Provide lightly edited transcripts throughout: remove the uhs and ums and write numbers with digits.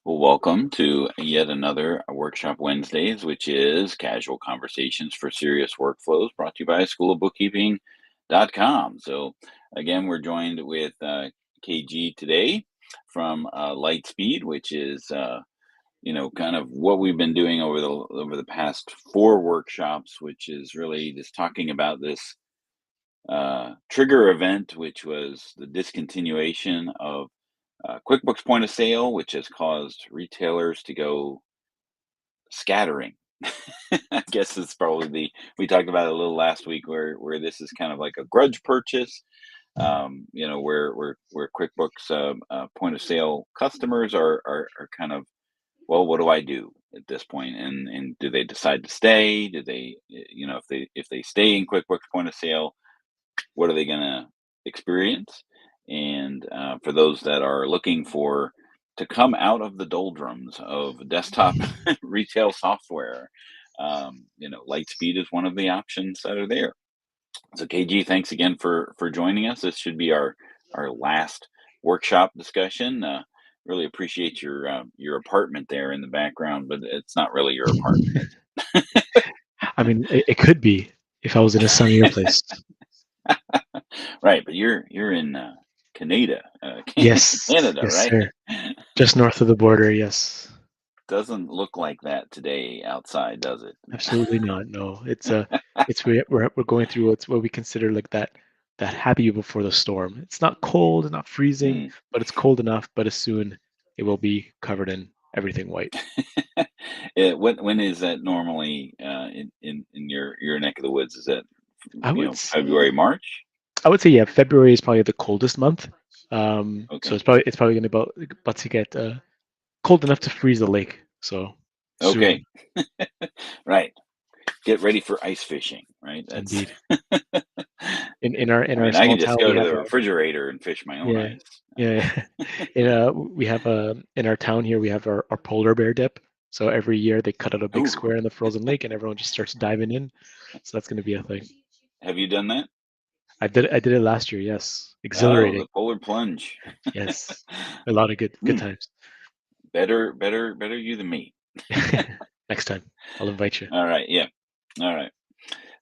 Well, welcome to yet another Workshop Wednesdays, which is casual conversations for serious workflows brought to you by schoolofbookkeeping.com. So, again, we're joined with KG today from Lightspeed, which is kind of what we've been doing over the past four workshops, which is really just talking about this trigger event, which was the discontinuation of QuickBooks Point of Sale, which has caused retailers to go scattering. I guess it's probably we talked about it a little last week where this is kind of like a grudge purchase, where QuickBooks Point of Sale customers are kind of, well, what do I do at this point? And do they decide to stay? Do they, if they stay in QuickBooks Point of Sale, what are they going to experience? And for those that are looking to come out of the doldrums of desktop retail software, Lightspeed is one of the options that are there. So KG, thanks again for joining us. This should be our last workshop discussion. Really appreciate your apartment there in the background, but it's not really your apartment. I mean, it could be if I was in a sunnier place. Right, but you're in Canada, Yes, Canada, yes, right? sir. Just north of the border, yes. Doesn't look like that today outside, does it? Absolutely not. No, it's we're going through what we consider like that happy before the storm. It's not cold, not freezing, Mm. but it's cold enough. But soon it will be covered in everything white. When is that normally in your neck of the woods? Is that I would February, say March? yeah. February is probably the coldest month. So Okay. it's probably going to about to get cold enough to freeze the lake. So soon, Okay. Right. Get ready for ice fishing, right? That's indeed. In I our mean, I small can just town, go we to have the a refrigerator and fish my own yeah, ice. yeah. We have in our town here we have our polar bear dip. So every year they cut out a big Ooh, square in the frozen lake and everyone just starts diving in. So that's going to be a thing. have you done that? I did it last year. Yes, Oh, exhilarating. the polar plunge. Yes, a lot of good Hmm. times. Better you than me. Next time I'll invite you. All right, yeah. All right.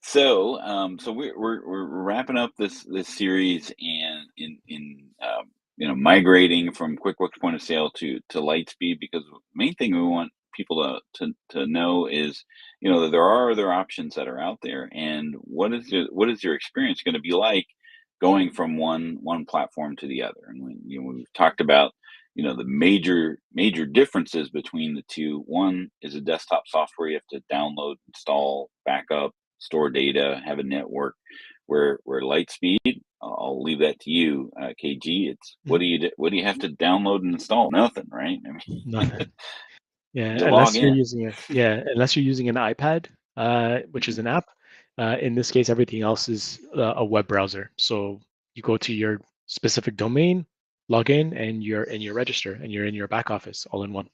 So we're wrapping up this series and migrating from QuickBooks Point of Sale to Lightspeed, because the main thing we want people to know is that there are other options that are out there, and what is your experience going to be like going from one platform to the other. And we've talked about the major differences between the two. One is a desktop software you have to download, install, backup, store data, have a network. Where Lightspeed, I'll leave that to you, KG. It's Mhm. what do you have to download and install? Nothing, right? I mean, Nothing. Yeah, you log in. unless you're using an iPad, which is Mhm. an app. In this case, everything else is a web browser. So you go to your specific domain, log in, and you register, and you're in your back office all in one.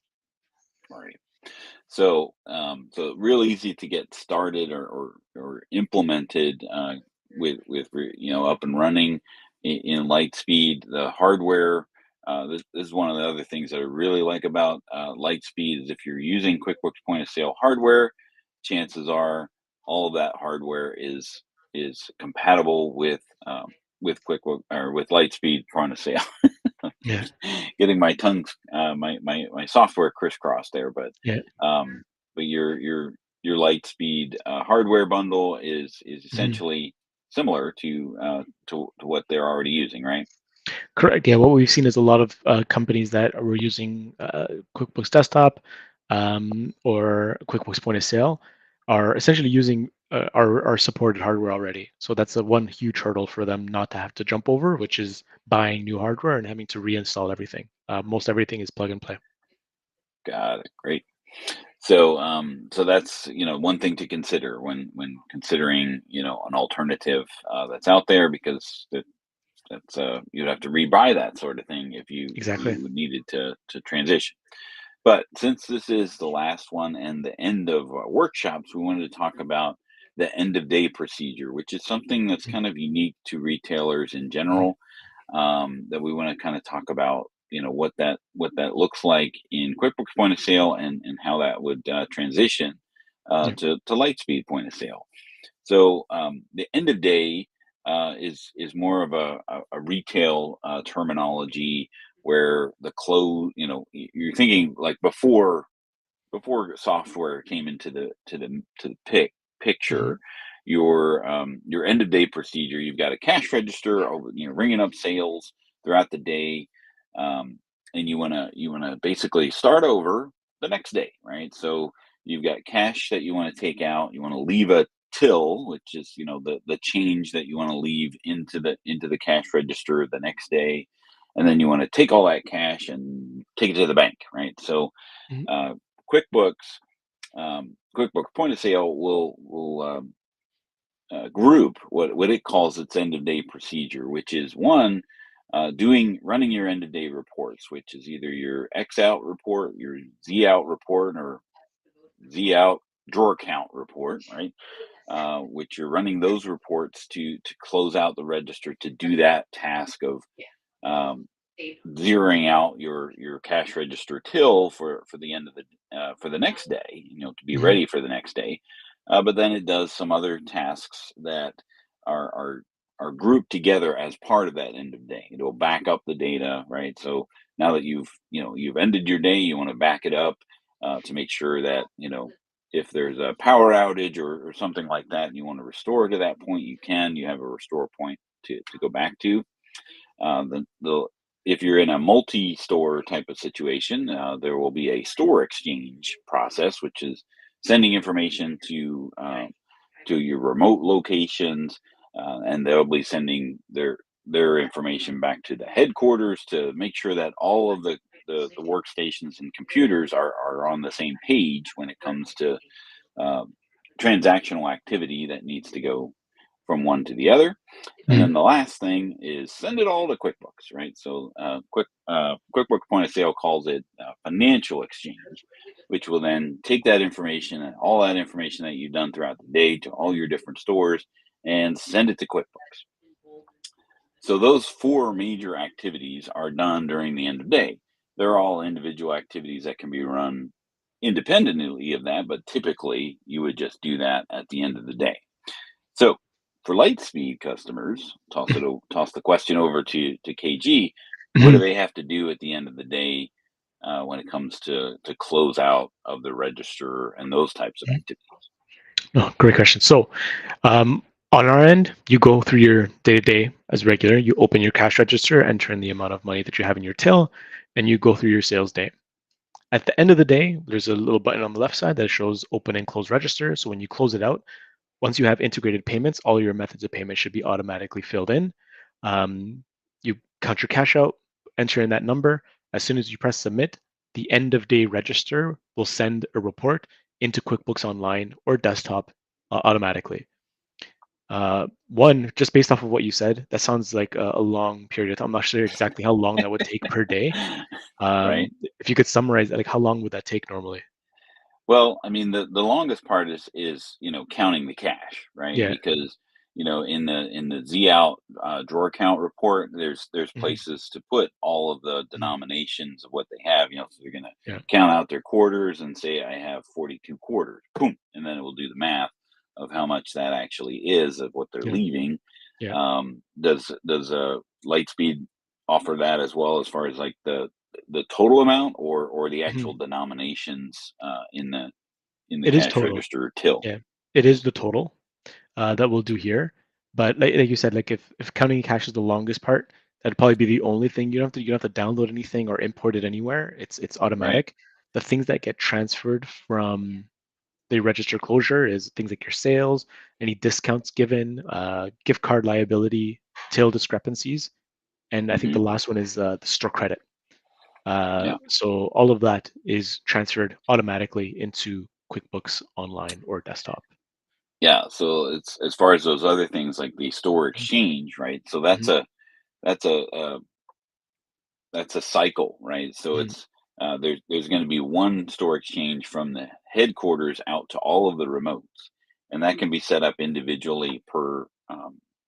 Right. So real easy to get started or implemented up and running in Lightspeed. The hardware. This is one of the other things that I really like about Lightspeed is if you're using QuickBooks Point of Sale hardware, chances are all of that hardware is compatible with QuickBooks or with Lightspeed Point of Sale. Yeah, Getting my my software crisscrossed there, but yeah. um, but your Lightspeed hardware bundle is Mhm. essentially similar to what they're already using, right? Correct. Yeah, what we've seen is a lot of companies that were using QuickBooks Desktop or QuickBooks Point of Sale are essentially using our supported hardware already. So that's the one huge hurdle for them not to have to jump over, which is buying new hardware and having to reinstall everything. Most everything is plug and play. Got it. Great. So that's one thing to consider when considering an alternative that's out there, because that's you'd have to rebuy that sort of thing if Exactly. you needed to transition. But since this is the last one and the end of workshops, we wanted to talk about the end of day procedure, which is something that's Mhm, kind of unique to retailers in mhm. general. That we want to kind of talk about, what that looks like in QuickBooks Point of Sale, and how that would transition Yeah. to Lightspeed Point of Sale. So the end of day is more of a retail terminology where the close, you're thinking like before software came into the Mhm, picture. Your end of day procedure, you've got a cash register over, ringing up sales throughout the day, um, and you want to basically start over the next day, right? So you've got cash that you want to take out, you want to leave a till, which is, the change that you want to leave into the cash register the next day, and then you want to take all that cash and take it to the bank, right? So mhm, uh, QuickBooks, QuickBooks Point of Sale will group what it calls its end of day procedure, which is one, doing running your end of day reports, which is either your X out report, your Z out report, or Z out drawer count report, right? Which you're running those reports to close out the register, to do that task of um, zeroing out your cash register till for the end of the next day, to be mhm, ready for the next day. But then it does some other tasks that are are are grouped together as part of that end of day. It'll back up the data, right? So now that you've ended your day, you want to back it up to make sure that, if there's a power outage or something like that, and you want to restore to that point, you have a restore point to go back to. The If you're in a multi-store type of situation, there will be a store exchange process, which is sending information to your remote locations, and they'll be sending their information back to the headquarters to make sure that all of the workstations and computers are on the same page when it comes to um, transactional activity that needs to go from one to the other. And mhm. then the last thing is send it all to QuickBooks, right? So QuickBooks Point of Sale calls it financial exchange, which will then take that information and all that information that you've done throughout the day to all your different stores and send it to QuickBooks. So those four major activities are done during the end of day. They're all individual activities that can be run independently of that, but typically you would just do that at the end of the day. So for Lightspeed customers, toss the question over to KG. What do Mhm. they have to do at the end of the day when it comes to close out of the register and those types of activities? Oh, great question. So, on our end, you go through your day to day as regular. You open your cash register, enter in the amount of money that you have in your till, and you go through your sales day. At the end of the day, there's a little button on the left side that shows open and close register. So when you close it out, once you have integrated payments, all your methods of payment should be automatically filled in. Um, you count your cash out, enter in that number. As soon as you press submit, the end of day register will send a report into QuickBooks Online or desktop automatically. One, just based off of what you said, that sounds like a long period of time. I'm not sure exactly how long that would take per day. Right. If you could summarize, like how long would that take normally? Well, I mean, the longest part is counting the cash, right? Yeah. Because in the Z out drawer count report, there's Hmm. places to put all of the Hmm. denominations of what they have. So they're gonna Yeah. count out their quarters and say I have 42 quarters, boom, and then it will do the math of how much that actually is of what they're Yeah. leaving. Yeah. Does Lightspeed offer that as well, as far as like the total amount, or the actual Mhm. denominations in the It is cash total. register till, Yeah. It is the total that we'll do here. But like you said, like if counting cash is the longest part, that'd probably be the only thing. You don't have to download anything or import it anywhere. It's right? automatic. The things that get transferred from the register closure is things like your sales, any discounts given, gift card liability, till discrepancies, and I think the Hmm. last one is the store credit. Yeah, So all of that is transferred automatically into QuickBooks Online or desktop. yeah. So it's as far as those other things like the store exchange, right? So Mhm. that's a cycle, right? So Mhm. it's there's going to be one store exchange from the headquarters out to all of the remotes, and that can be set up individually per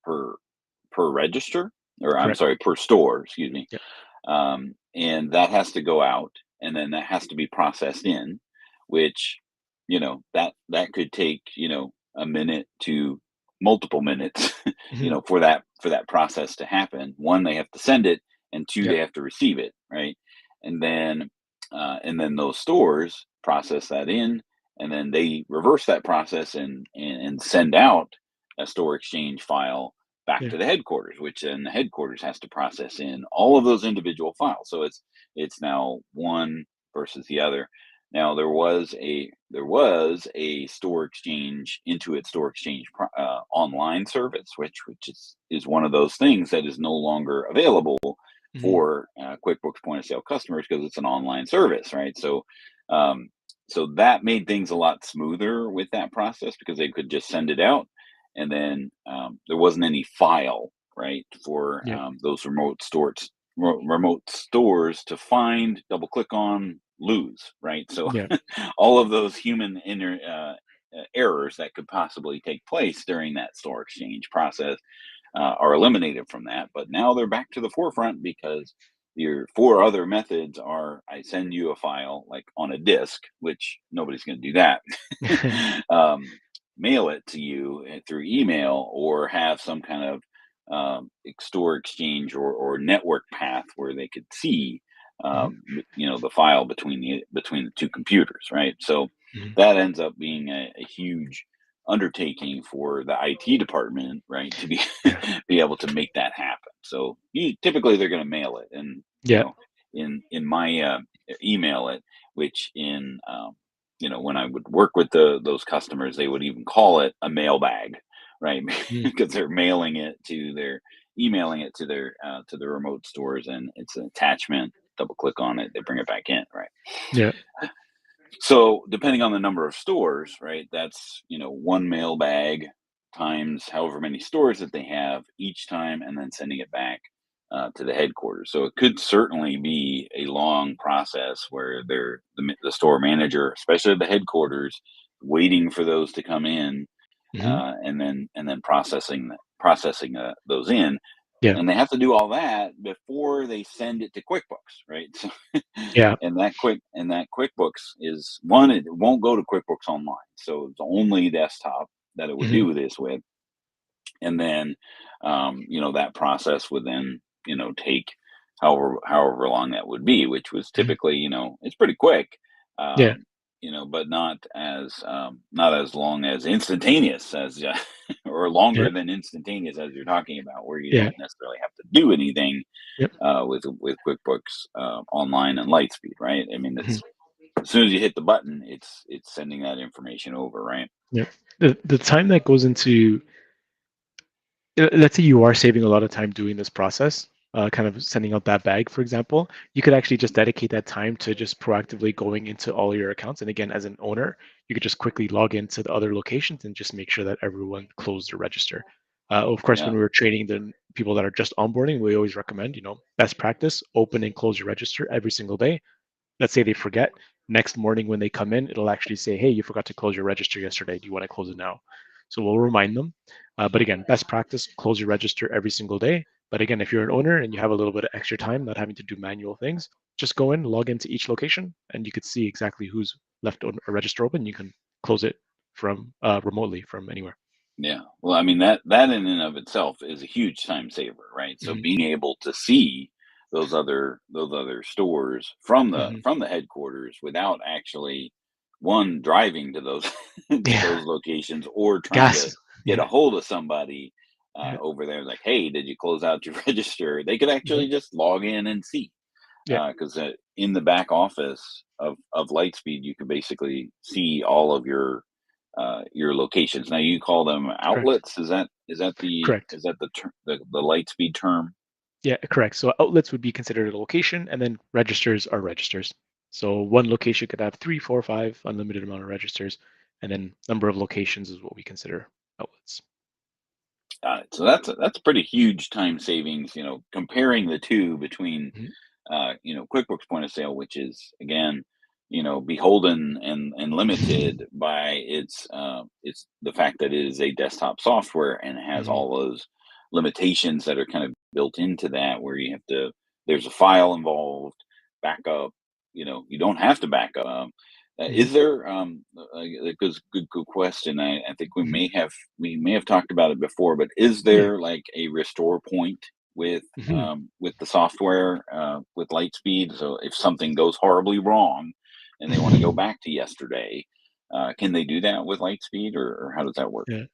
per register, or I'm Correct. sorry, per store. Excuse me. Yep. And that has to go out, and then that has to be processed in, which that could take a minute to multiple minutes, Mhm. for that process to happen. One, they have to send it, and two, Yep. they have to receive it, right? And then those stores process that in, and then they reverse that process and send out a store exchange file back Yeah. to the headquarters, which then the headquarters has to process in all of those individual files. So it's now one versus the other. Now there was a store exchange, Intuit store exchange online service, which is one of those things that is no longer available Mhm. for QuickBooks Point of Sale customers because it's an online service, right? Um, so that made things a lot smoother with that process because they could just send it out, and then there wasn't any file, right, for Yep. those remote stores to find, double click on, lose, right? So Yeah. all of those human errors that could possibly take place during that store exchange process are eliminated from that. But now they're back to the forefront because your four other methods are: I send you a file like on a disk, which nobody's going to do that. um, Mail it to you through email, or have some kind of store exchange or network path where they could see Mhm. the file between the two computers, right? So Mhm. that ends up being a huge undertaking for the IT department, right, to be Yeah. be able to make that happen. So typically they're going to mail it, and Yeah. in my email it, which in when I would work with those customers, they would even call it a mailbag, right? Mm. Because they're mailing it to their emailing it to the remote stores, and it's an attachment. Double click on it, they bring it back in, right? Yeah. So depending on the number of stores, right, that's one mailbag times however many stores that they have each time, and then sending it back to the headquarters. So it could certainly be a long process where the store manager, especially the headquarters, waiting for those to come in, Mhm. and then processing those in, Yeah. and they have to do all that before they send it to QuickBooks, right? So, Yeah. and that QuickBooks is one. It won't go to QuickBooks Online, so it's only desktop that it would Mhm. do this with. And then, that process would then, take however long that would be, which was Mhm. typically, it's pretty quick, Yeah. but not as long as instantaneous as or Yeah. longer than instantaneous as you're talking about, where you Yeah. don't necessarily have to do anything Yep. with QuickBooks Online and Lightspeed, right? I mean, Mhm. it's as soon as you hit the button, it's sending that information over, right? Yep. The time that goes into, let's say you are saving a lot of time doing this process, kind of sending out that bag, for example, you could actually just dedicate that time to just proactively going into all your accounts. And again, as an owner, you could just quickly log into the other locations and just make sure that everyone closed their register. Of course, when Yeah, we were training the people that are just onboarding, we always recommend, best practice, open and close your register every single day. Let's say they forget. Next morning when they come in, it'll actually say, hey, you forgot to close your register yesterday. Do you want to close it now? So we'll remind them. But again, best practice, close your register every single day. But again, if you're an owner and you have a little bit of extra time, not having to do manual things, just go in, log into each location, and you could see exactly who's left a register open. You can close it from remotely from anywhere. yeah. Well, I mean, that in and of itself is a huge time saver, right? So Hmm. being able to see those other stores from the Hmm. from the headquarters without actually, one, driving to those to Yeah, those locations, or trying to gas. get a Yeah, hold of somebody yeah, over there, like, hey, did you close out your register? They could hmm, actually just log in and see, yeah, because in the back office of Lightspeed, you can basically see all of your locations. Now you call them correct, outlets. Is that the correct. is that the Lightspeed term? Yeah, correct. So outlets would be considered a location, and then registers are registers. So one location could have three, four, five, unlimited amount of registers, and then number of locations is what we consider outlets. So that's a pretty huge time savings, comparing the two between Mhm, QuickBooks Point of Sale, which is again, beholden and limited by it's the fact that it is a desktop software and it has mhm, all those limitations that are kind of built into that, where you have to there's a file involved, backup. You don't have to back up. mhm, Is there a good question? I think we mhm. may have talked about it before, but is Yeah. there like a restore point Mhm, with the software, with Lightspeed? So if something goes horribly wrong and they want to go mhm. back to yesterday, can they do that with Lightspeed, or how does that work? Yeah.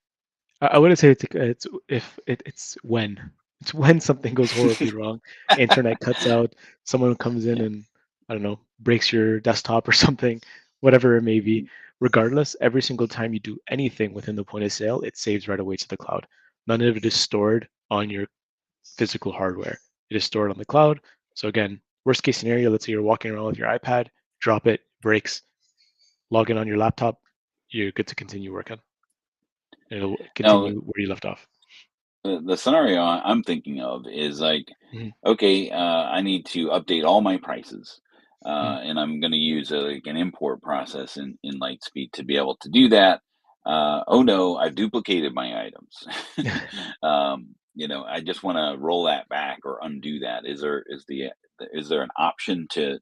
I wouldn't say it's if it's when. It's when something goes horribly wrong, internet cuts out, someone comes in Yeah. and, I don't know, breaks your desktop or something, whatever it may be. Mhm. Regardless, every single time you do anything within the point of sale, it saves right away to the cloud. None of it is stored on your physical hardware. It is stored on the cloud. So again, worst case scenario, let's say you're walking around with your iPad, drop it, breaks, log in on your laptop, you're good to continue working. It'll Now, continue where you left off. the scenario I'm thinking of is like, Mhm, okay, I need to update all my prices, mhm, and I'm going to use like an import process in Lightspeed to be able to do that. Oh no, I've duplicated my items. I just want to roll that back or undo that. Is there an option to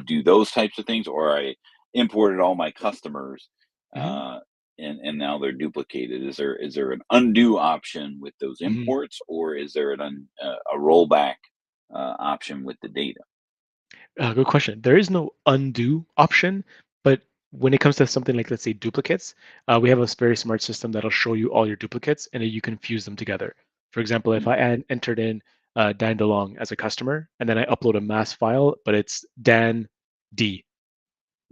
do those types of things, or I imported all my customers? mhm, Uh, and now they're duplicated. Is there an undo option with those mhm. imports, or is there a rollback option with the data? Good question. There is no undo option, but when it comes to something like, let's say, duplicates, we have a very smart system that'll show you all your duplicates and then you can fuse them together. For example, if Mhm. I entered in Dan DeLong as a customer and then I upload a mass file, but it's Dan D.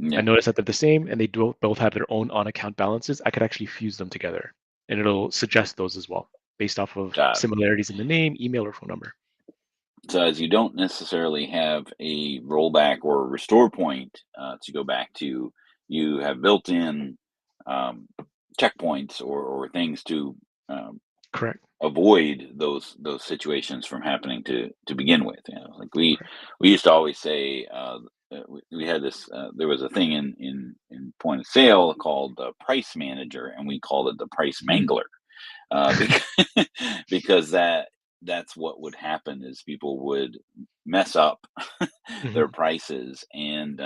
I Yeah, notice that they're the same and they both have their own on account balances. I could actually fuse them together and it'll suggest those as well based off of got it. similarities in the name, email, or phone number. So as you don't necessarily have a rollback or a restore point to go back to, you have built-in um, checkpoints or things to um, Correct. avoid those situations from happening to begin with. Like we Correct. we used to always say, we had this. There was a thing in point of sale called the price manager, and we called it the price Mhm. mangler, because because that's what would happen is people would mess up their Mhm. prices, and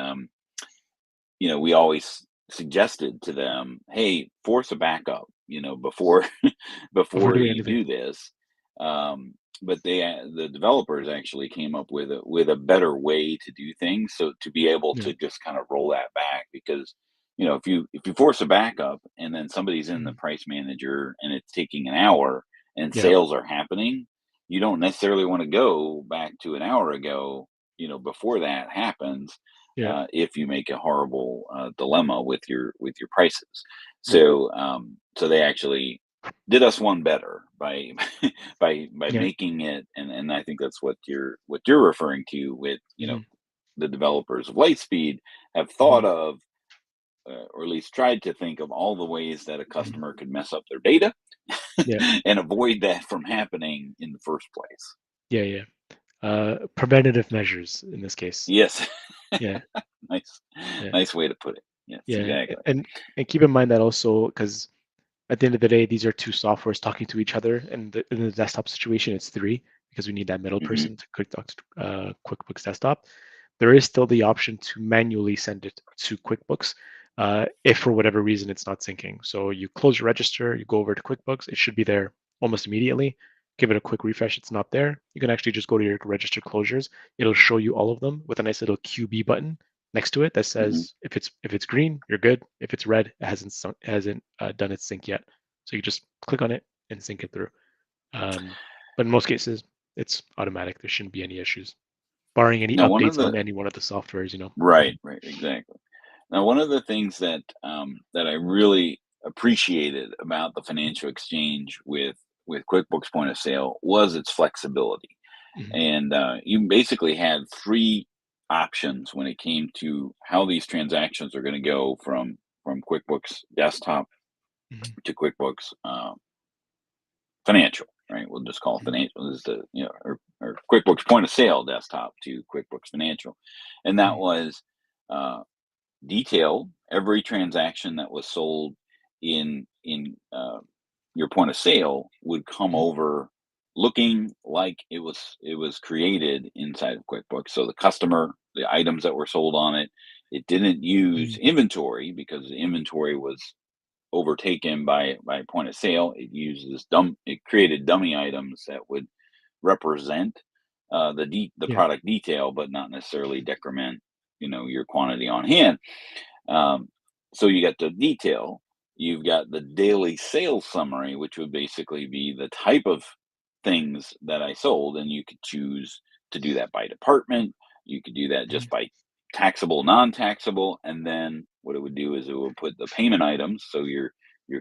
we always suggested to them, hey, force a backup, before Before before doing you anything. do this. But the developers actually came up with a better way to do things, so to be able Yeah. to just kind of roll that back. Because if you force a backup and then somebody's in the Mhm. price manager and it's taking an hour and Yeah. sales are happening, you don't necessarily want to go back to an hour ago, before that happens, Yeah. if you make a horrible dilemma with your prices. Yeah. So they actually did us one better by by Yeah. making it, and I think that's what you're referring to with Mhm. the developers of Lightspeed have thought Mhm. of, or at least tried to think of all the ways that a Mhm. customer could mess up their data Yeah. and avoid that from happening in the first place. Yeah. Yeah. Preventative measures in this case. Yes. Yeah. Nice, Yeah. nice way to put it. Yes, Yeah. exactly. And keep in mind that also because at the end of the day, these are two softwares talking to each other, and in the desktop situation, it's three because we need that middle Hmm. person to QuickBooks Desktop. There is still the option to manually send it to QuickBooks if for whatever reason it's not syncing. So you close your register, you go over to QuickBooks, it should be there almost immediately. Give it a quick refresh, it's not there. You can actually just go to your register closures. It'll show you all of them with a nice little QB button next to it that Hmm. says if it's green, you're good. If it's red, it hasn't done its sync yet. So you just click on it and sync it through. Um, but in most cases, it's automatic. There shouldn't be any issues, barring any Now, one of updates the on any one of the softwares. right, right, exactly. Now, one of the things that I really appreciated about the financial exchange with QuickBooks Point of Sale was its flexibility, Hmm. and you basically had three options when it came to how these transactions are going to go from QuickBooks Desktop Hmm. to QuickBooks financial, right? We'll just call financial is the or QuickBooks Point of Sale desktop to QuickBooks Financial, and that Mhm. was detail every transaction that was sold in your point of sale would come Mhm. over looking like it was created inside of QuickBooks. So the customer, the items that were sold on it, it didn't use Mhm. inventory because the inventory was overtaken by point of sale. It created dummy items that would represent the Yeah. product detail, but not necessarily decrement your quantity on hand. um, so you got the detail, you've got the daily sales summary, which would basically be the type of things that I sold, and you could choose to do that by department. You could do that Mhm. just by taxable, non-taxable, and then what it would do is it would put the payment items, so your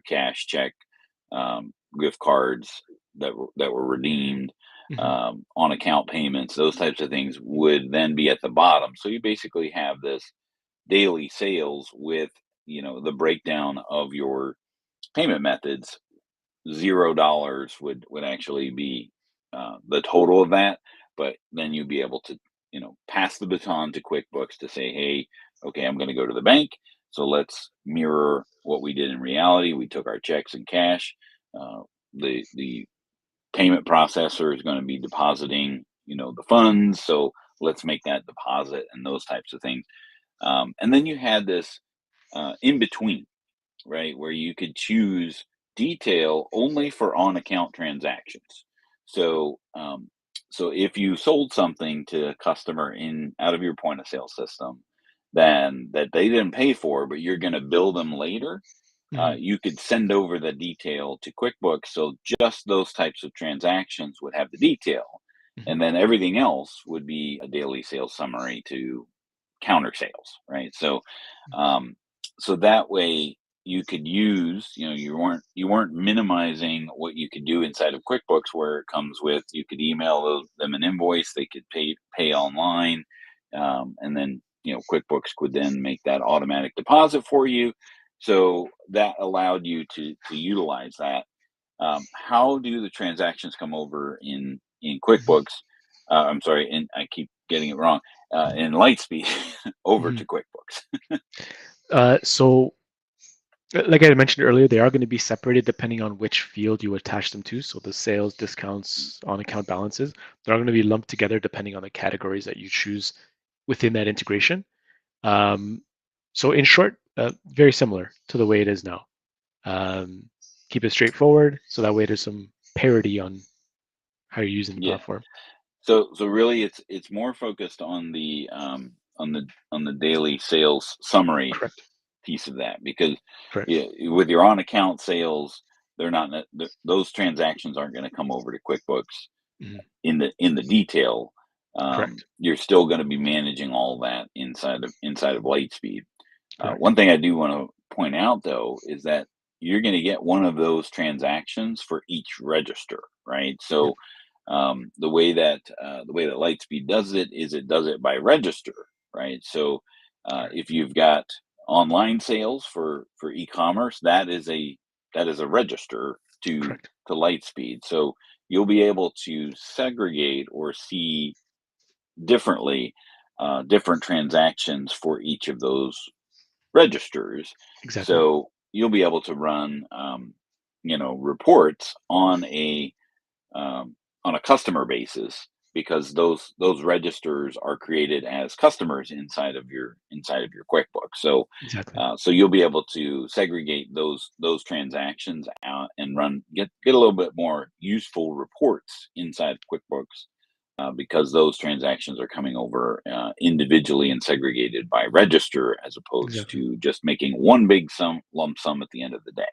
cash, check, gift cards that were redeemed, Mhm. on account payments, those types of things would then be at the bottom. So you basically have this daily sales with the breakdown of your payment methods. $0 would actually be the total of that, but then you'd be able to pass the baton to QuickBooks to say, hey, okay, I'm going to go to the bank, so let's mirror what we did in reality. We took our checks and cash. The payment processor is going to be depositing the funds, so let's make that deposit and those types of things. And then you had this in between, right, where you could choose detail only for on account transactions. So, so if you sold something to a customer in out of your point of sale system, then that they didn't pay for, but you're going to bill them later, Mhm. you could send over the detail to QuickBooks. So just those types of transactions would have the detail. Mhm. And then everything else would be a daily sales summary to counter sales, right? Um, so that way you could use, you weren't minimizing what you could do inside of QuickBooks, where it comes with you could email them an invoice, they could pay online, and then QuickBooks could then make that automatic deposit for you. So that allowed you to utilize that. How do the transactions come over in Mhm. QuickBooks? I'm sorry, and I keep getting it wrong. In Lightspeed over to Mhm. QuickBooks. So, like I mentioned earlier, they are going to be separated depending on which field you attach them to. So the sales, discounts, on account balances, they're all going to be lumped together depending on the categories that you choose within that integration. Um, so in short, very similar to the way it is now. Um, Keep it straightforward, so that way there's some parity on how you're using the Yeah. platform. So really, it's more focused on the daily sales summary Correct. piece of that, because Correct. yeah, with your on account sales, they're not those transactions aren't going to come over to QuickBooks Mhm. in the detail. Correct. You're still going to be managing all that inside of Lightspeed. Correct. One thing I do want to point out, though, is that you're going to get one of those transactions for each register, right? Yeah. So the way that Lightspeed does it is it does it by register, right? So if Correct. you've got online sales for e-commerce, that is a register Correct. to Lightspeed. So you'll be able to segregate or see differently different transactions for each of those registers. Exactly. So you'll be able to run, reports um, on a customer basis, because those registers are created as customers inside of your QuickBooks. So, Exactly. so you'll be able to segregate those transactions out and get a little bit more useful reports inside QuickBooks, because those transactions are coming over individually and segregated by register, as opposed Exactly. to just making one big lump sum at the end of the day.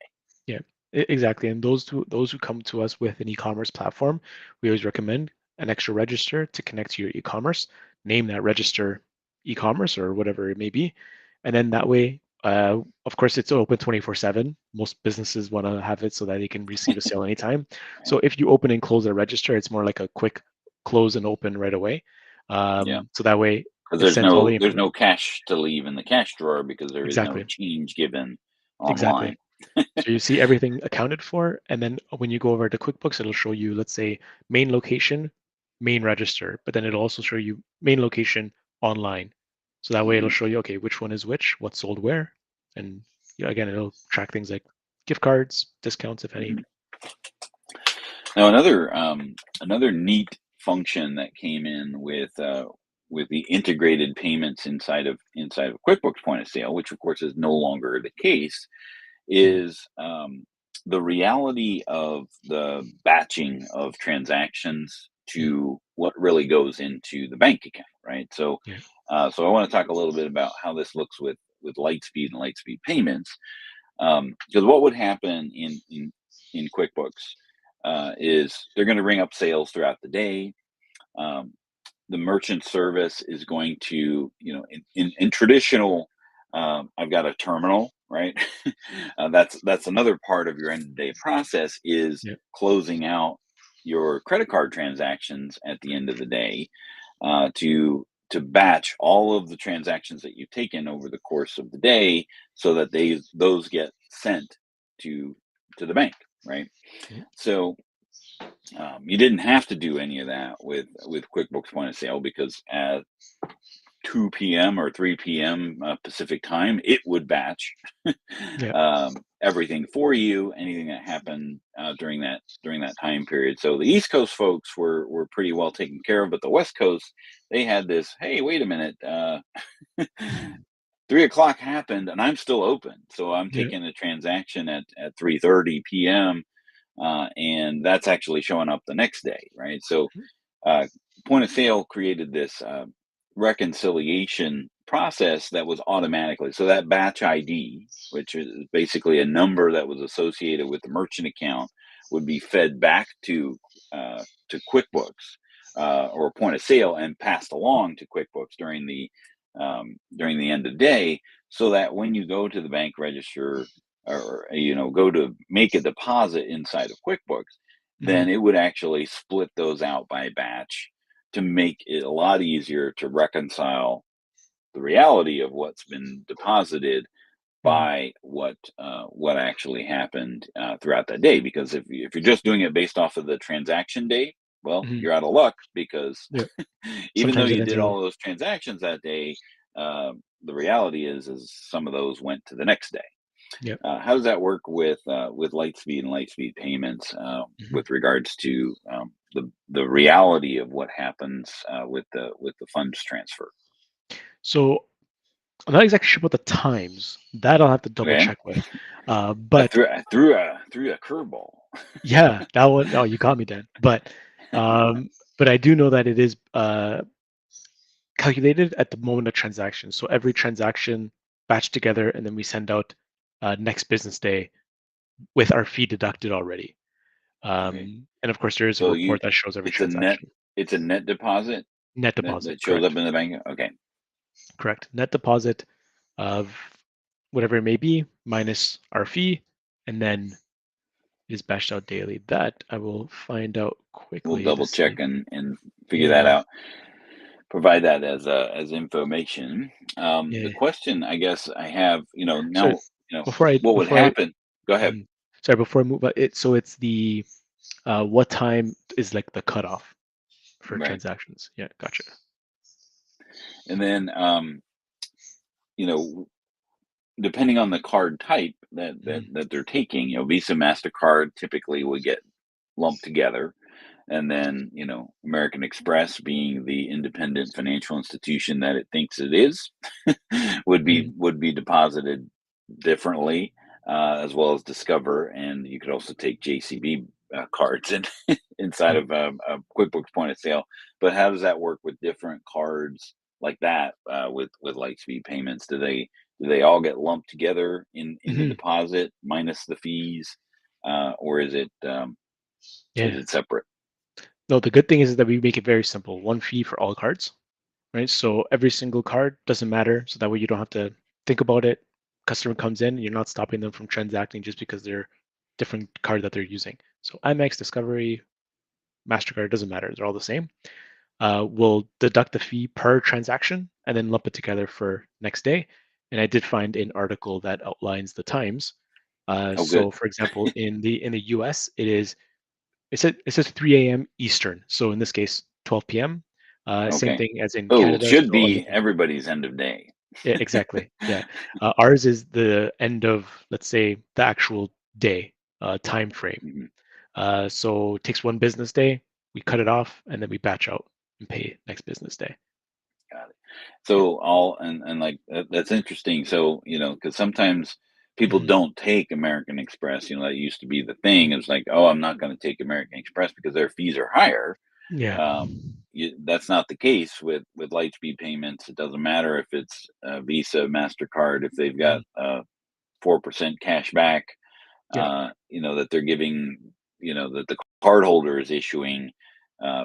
Yeah, exactly. And those who come to us with an e-commerce platform, we always recommend an extra register to connect to your e-commerce. Name that register e-commerce or whatever it may be, and then that way, of course, it's open 24/7. Most businesses want to have it so that they can receive a sale anytime. Right? So if you open and close a register, it's more like a quick close and open right away. Yeah, So that way, because it there's sends all no the there's information. no cash to leave in the cash drawer, because there is no Exactly. change given Exactly. online. So you see everything accounted for, and then when you go over to QuickBooks, it'll show you, let's say, main location, main register, but then it'll also show you main location online. So that way it'll Mhm, show you, okay, which one is which, what's sold where, and again, it'll track things like gift cards, discounts, if any. mhm. Now another neat function that came in with the integrated payments inside of QuickBooks Point of Sale, which of course is no longer the case, Mhm. is the reality of the batching of transactions Mhm. to what really goes into the bank account, right? Yeah. So I want to talk a little bit about how this looks with Lightspeed and Lightspeed payments, because what would happen in QuickBooks is they're going to bring up sales throughout the day. Um, the merchant service is going to, in traditional, I've got a terminal, right? That's another part of your end of day process is Yeah. closing out your credit card transactions at the end of the day, to batch all of the transactions that you've taken over the course of the day, so that those get sent to to the bank, right? Mhm. So you didn't have to do any of that with QuickBooks Point of Sale, because at 2 p.m. or 3 p.m. Pacific time, it would batch Yeah. everything for you, anything that happened during that time period. So the East Coast folks were pretty well taken care of, but the West Coast, they had this. Hey, wait a minute. 3 o'clock happened and I'm still open. So I'm Yeah. taking a transaction at 3:30 p.m. And that's actually showing up the next day, right? So Mhm. uh, Point of Sale created this reconciliation process that was automatically, so that batch ID, which is basically a number that was associated with the merchant account, would be fed back to QuickBooks, or Point of Sale, and passed along to QuickBooks during the end of day, so that when you go to the bank register, or go to make a deposit inside of QuickBooks, then Mhm. it would actually split those out by batch to make it a lot easier to reconcile the reality of what's been deposited Mhm. by what actually happened throughout that day. Because if you're just doing it based off of the transaction date, well, Mhm. you're out of luck, because Yeah. even though Sometimes it you ends did early. all those transactions that day, the reality is some of those went to the next day. Yeah. How does that work with Lightspeed and Lightspeed payments, Mhm. with regards to the reality of what happens with the funds transfer? So I'm not exactly sure about the times. That I'll have to double Okay, check with. I But threw I threw a threw a curveball. yeah, that one. Oh, you got me then. But I do know that it is calculated at the moment of transaction. So every transaction batched together, and then we send out next business day with our fee deducted already. Okay, And of course, there is a so you report that shows every it's a net transaction. it's a net deposit Net that deposit, shows up correct? in the bank. Okay, Correct. Net deposit of whatever it may be minus our fee, and then it is batched out daily. That I will find out we'll quickly to double check see. and figure that Yeah. out. Provide that as information. The Yeah. question I guess I have, So now, before I what would before I happen? Go ahead. mhm. Sorry, before I move so it's the what time is like the cutoff for Right. transactions. Yeah, gotcha. And then, you know, depending on the card type that that Mhm. that they're taking, Visa, Mastercard typically would get lumped together, and then, American Express, being the independent financial institution that it thinks it is, would be Mhm. would be deposited differently, as well as Discover, and you could also take JCB cards inside Mhm. of a QuickBooks Point of Sale. But how does that work with different cards like that, with Lightspeed payments? Do they all get lumped together in the Mhm. deposit minus the fees, or is Yeah. it separate? No, the good thing is that we make it very simple. One fee for all cards, right? So every single card doesn't matter. So that way you don't have to think about it. Customer comes in, you're not stopping them from transacting just because they're different card that they're using. So Amex, Discovery, MasterCard, doesn't matter. They're all the same. We'll deduct the fee per transaction and then lump it together for next day. And I did find an article that outlines the times. Oh, good. So, for example, in the US, it says 3 a.m. Eastern. So in this case, 12 p.m. Same Okay. thing as in Oh, Canada, should so be 11 a.m. everybody's end of day. Yeah, exactly. Yeah. Ours is the end of, let's say, the actual day time frame. Mhm. So it takes one business day, we cut it off, and then we batch out and pay next business day. Got it. Yeah. So and like that's interesting. So, because sometimes people Hmm. don't take American Express. That used to be the thing. It's like, oh, I'm not going to take American Express because their fees are higher. Yeah. That's not the case with Lightspeed payments. It doesn't matter if it's Visa, Mastercard, if they've got Mhm. 4% cash back, Yeah. that they're giving, that the cardholder is issuing,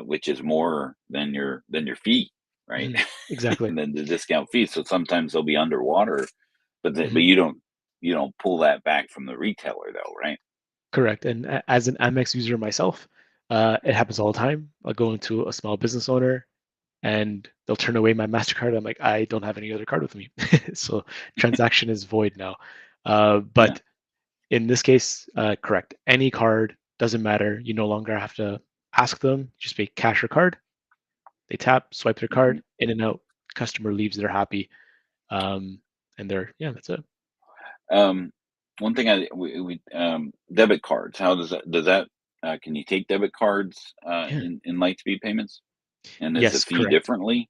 which is more than your fee, right? Mhm. Exactly. And then the discount fee. So sometimes they'll be underwater, but Mhm. you don't pull that back from the retailer though, right? Correct. And as an Amex user myself, it happens all the time. I'll go into a small business owner and they'll turn away my MasterCard. I'm like, I don't have any other card with me. So transaction is void now. Yeah. But in this case, correct. Any card doesn't matter. You no longer have to ask them. Just pay cash or card. They tap, swipe their Hmm. card, in and out. Customer leaves, they're happy. And yeah, that's it. Um, One thing debit cards. How does that can you take debit cards Yeah. in Lightspeed payments? And is the Yes, fee correct. differently?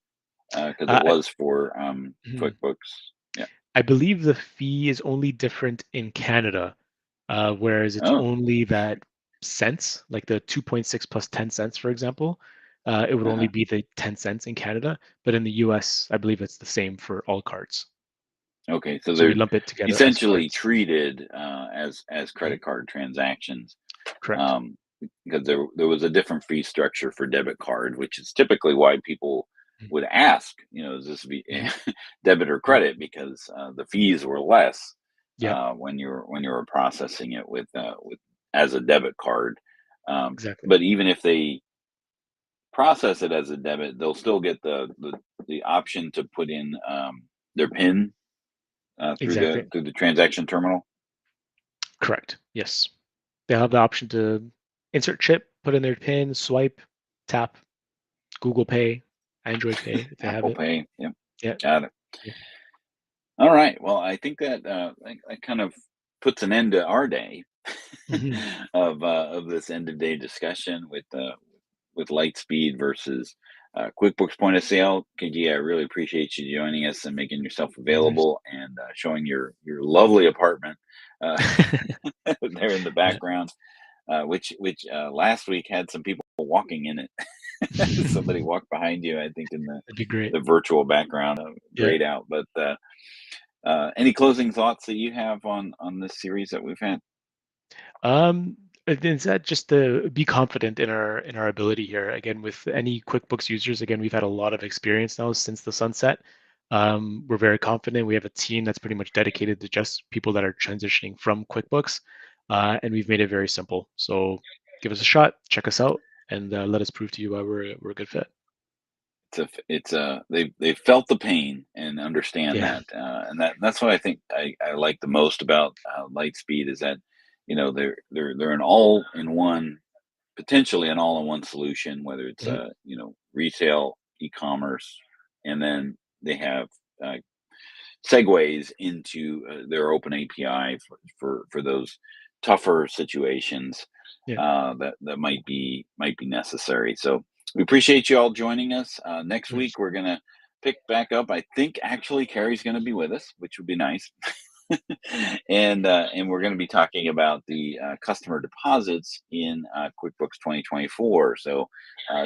Because it Uh, I, was for mhm. QuickBooks. Yeah. I believe the fee is only different in Canada, whereas it's Oh. only that cents, like the 2.6 plus 10 cents, for example. It would only Uh-huh. be the 10 cents in Canada, but in the US, I believe it's the same for all cards. Okay. So So we they're lump it together as essentially cards. treated as Mhm. credit card transactions. Correct. Um, because there was a different fee structure for debit card, which is typically why people Mhm. would ask, is this Mhm. debit or Mhm. credit? Because the fees were less Yeah, when you were processing it with as a debit card. exactly. But even if they process it as a debit, they'll still get the option to put in their PIN through Exactly. the transaction terminal. Correct. Yes. They have the option to insert chip, put in their PIN, swipe, tap, Google Pay, Android Pay if they have Apple it. Pay. Yep, Yeah. got it. Yeah. All right. Well, I think that kind of puts an end to our day Hmm. of this end of day discussion with Lightspeed versus QuickBooks Point of Sale. KG, I really appreciate you joining us and making yourself No worries. available and showing your lovely apartment uh, there in the Yeah. background, which last week had some people walking in it. Somebody That'd walked behind you, I think, in the be great. the virtual background. Yeah. Grayed out, but. Any closing thoughts that you have on this series that we've had? Is that just to be confident in our ability here? Again, with any QuickBooks users, again, we've had a lot of experience now since the sunset. We're very confident. We have a team that's pretty much dedicated to just people that are transitioning from QuickBooks, and we've made it very simple. So give us a shot, check us out, and let us prove to you why we're a good fit. They've felt the pain and understand Yeah. that, and that's what I think I like the most about Lightspeed is that they're an all in one, potentially an all in one solution, whether it's Mhm. retail, e-commerce, and then they have uh, segues into their open API for those tougher situations Yeah. that might be necessary. So we appreciate you all joining us. Next Mhm. week we're gonna pick back up. I think actually Carrie's gonna be with us, which would be nice. And we're going to be talking about the customer deposits in QuickBooks 2024. So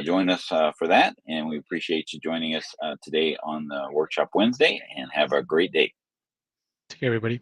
join us for that, and we appreciate you joining us today on the Workshop Wednesday. And have a great day. Take care, everybody.